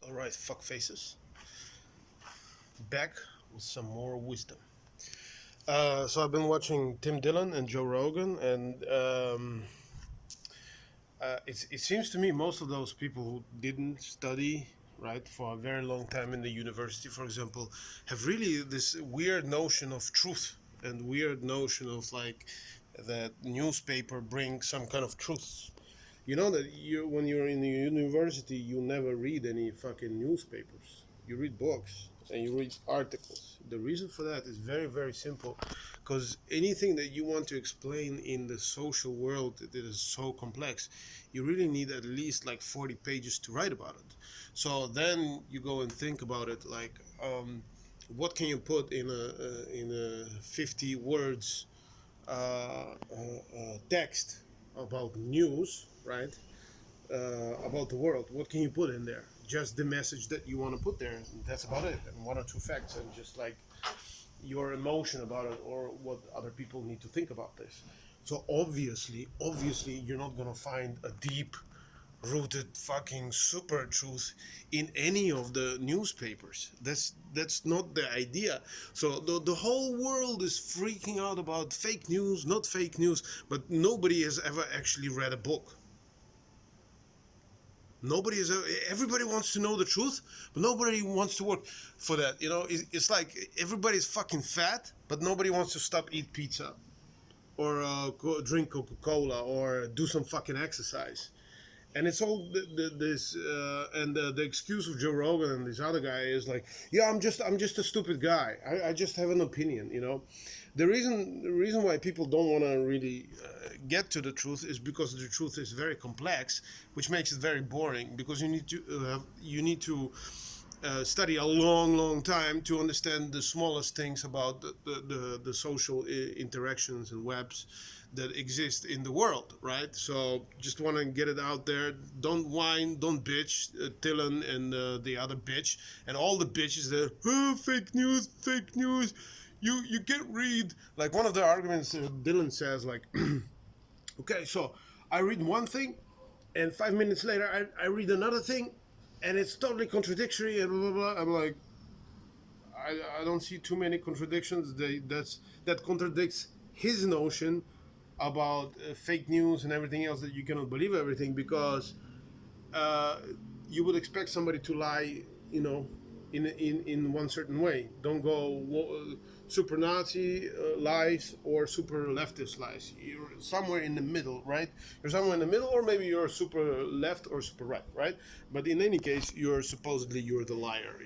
Alright, fuck faces. Back with some more wisdom. So I've been watching Tim Dillon and Joe Rogan, and it seems to me most of those people who didn't study right for a very long time in the university, for example, have really this weird notion of truth and weird notion of like that newspaper brings some kind of truth. You know that when you're in the university, you never read any fucking newspapers. You read books and you read articles. The reason for that is very, very simple. Because anything that you want to explain in the social world that is so complex, you really need at least like 40 pages to write about it. So then you go and think about it like, what can you put in a 50 words text about news, right? About the world. What can you put in there? Just the message that you want to put there. And that's about it. And one or two facts, and just like your emotion about it, or what other people need to think about this. So obviously, you're not gonna find a deep rooted fucking super truth in any of the newspapers. That's not the idea. So the whole world is freaking out about fake news, not fake news, but nobody has ever actually read a book. Nobody is. Everybody wants to know the truth, but nobody wants to work for that. You know, it's like everybody's fucking fat, but nobody wants to stop eat pizza, or drink Coca-Cola, or do some fucking exercise. And it's all this and the excuse of Joe Rogan and this other guy is like, yeah, I'm just a stupid guy. I just have an opinion, you know. The reason why people don't want to really get to the truth is because the truth is very complex, which makes it very boring. Because you need to study a long time to understand the smallest things about the social interactions and webs that exist in the world, right? So just want to get it out there. Don't whine, don't bitch, Dylan and the other bitch and all the bitches that, oh, fake news, fake news. You can't read. Like one of the arguments Dylan says, like, okay, so I read one thing, and 5 minutes later I read another thing, and it's totally contradictory and blah blah blah. I'm like, I don't see too many contradictions. That contradicts his notion about fake news and everything else, that you cannot believe everything because uh, you would expect somebody to lie, you know, in one certain way. Don't go super Nazi lies or super leftist lies. You're somewhere in the middle, right? You're somewhere in the middle, or maybe you're super left or super right, right? But in any case, you're the liar.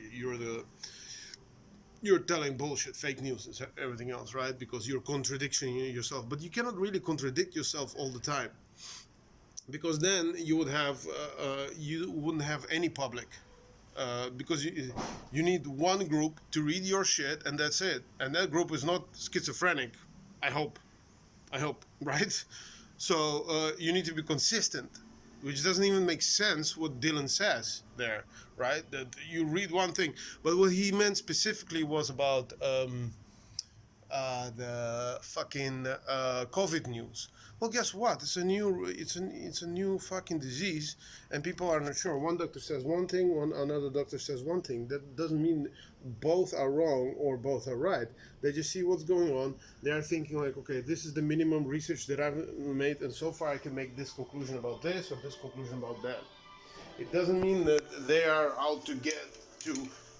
You're telling bullshit, fake news, and everything else, right? Because you're contradicting yourself. But you cannot really contradict yourself all the time, because then you wouldn't have any public. Because you need one group to read your shit, and that's it. And that group is not schizophrenic. I hope. I hope, right? So you need to be consistent, which doesn't even make sense what Dylan says there, right? That you read one thing, but what he meant specifically was about the fucking COVID news. Well, guess what? It's a new fucking disease, and people are not sure. One doctor says one thing, another doctor says one thing. That doesn't mean both are wrong or both are right. They just see what's going on. They are thinking like, okay, this is the minimum research that I've made, and so far I can make this conclusion about this or this conclusion about that. It doesn't mean that they are out to get to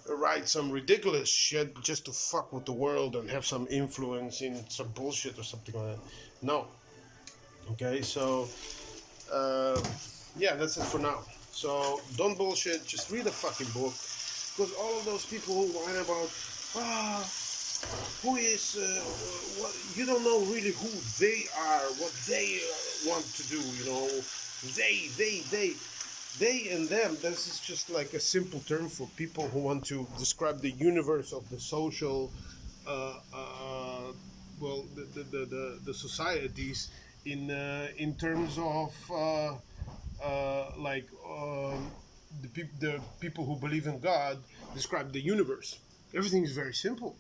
write some ridiculous shit just to fuck with the world and have some influence in some bullshit or something like that. No. Okay, so uh, yeah, that's it for now. So don't bullshit. Just read a fucking book, because all of those people who whine about ah, who is what, you don't know really who they are, what they want to do. You know, they and them. This is just like a simple term for people who want to describe the universe of the social, uh, uh, well, the societies in terms of like the people who believe in God describe the universe. Everything is very simple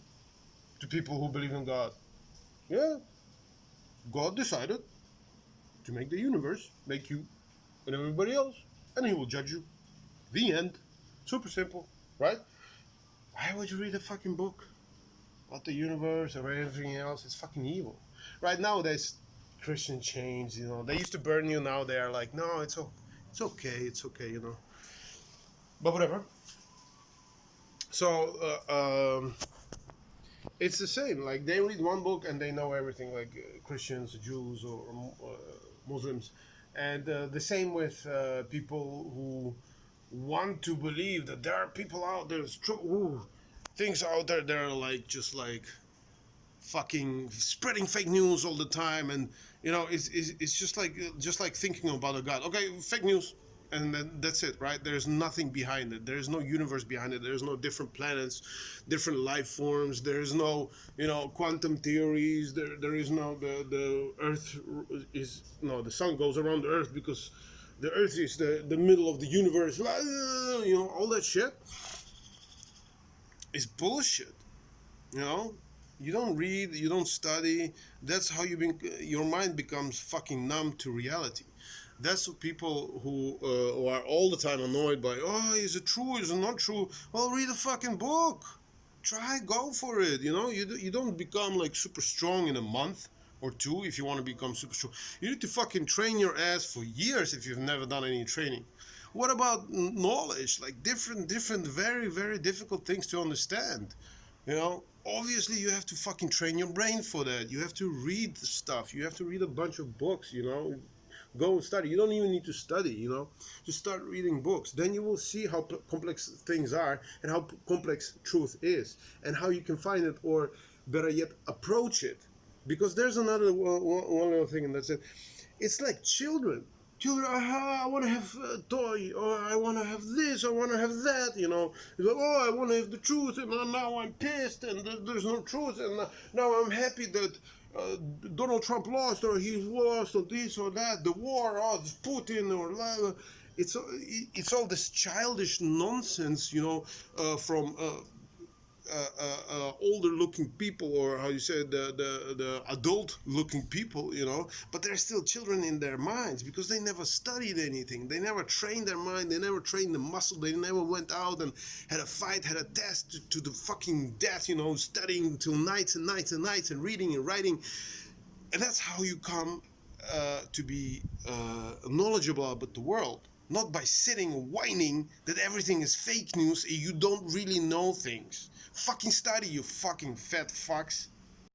to people who believe in God. Yeah, God decided to make the universe, make you and everybody else, and He will judge you. The end. Super simple, right? Why would you read a fucking book about the universe or everything else? It's fucking evil. Right now, there's Christian chains. They used to burn you. Now they are like, no, it's okay, it's okay. But whatever. So it's the same. Like they read one book and they know everything. Like Christians, Jews, or Muslims, and the same with people who want to believe that there are people out there. Things out there that are like just like fucking spreading fake news all the time, and it's just like thinking about a god. Okay, fake news, and then that's it, right? There's nothing behind it. There's no universe behind it. There's no different planets, different life forms. There's no quantum theories. There is no the earth is no the sun goes around the earth because the earth is the middle of the universe. All that shit is bullshit. you know you don't read, you don't study. That's how your mind becomes fucking numb to reality. That's what people who are all the time annoyed by, oh, is it true, is it not true? Well, read a fucking book. Try, go for it. You don't become like super strong in a month or two. If you want to become super strong, you need to fucking train your ass for years if you've never done any training. What about knowledge? Like different very very difficult things to understand. Obviously you have to fucking train your brain for that. You have to read stuff. You have to read a bunch of books. Go and study. You don't even need to study. Just start reading books. Then you will see how complex things are and how complex truth is and how you can find it, or better yet, approach it. Because there's another one little thing, and that's it. It's like children, I want to have a toy, or I want to have this, I want to have that. It's like, oh, I want to have the truth, and now I'm pissed, and there's no truth, and now I'm happy that Donald Trump lost, or he lost, or this or that, the war, or Putin, or blah. It's all this childish nonsense, from older looking people, or how you say, the adult looking people, but they're still children in their minds because they never studied anything. They never trained their mind. They never trained the muscle. They never went out and had a fight, had a test to the fucking death, studying till nights and nights and nights and reading and writing. And that's how you come to be knowledgeable about the world. Not by sitting whining that everything is fake news and you don't really know things. Fucking study, you fucking fat fucks.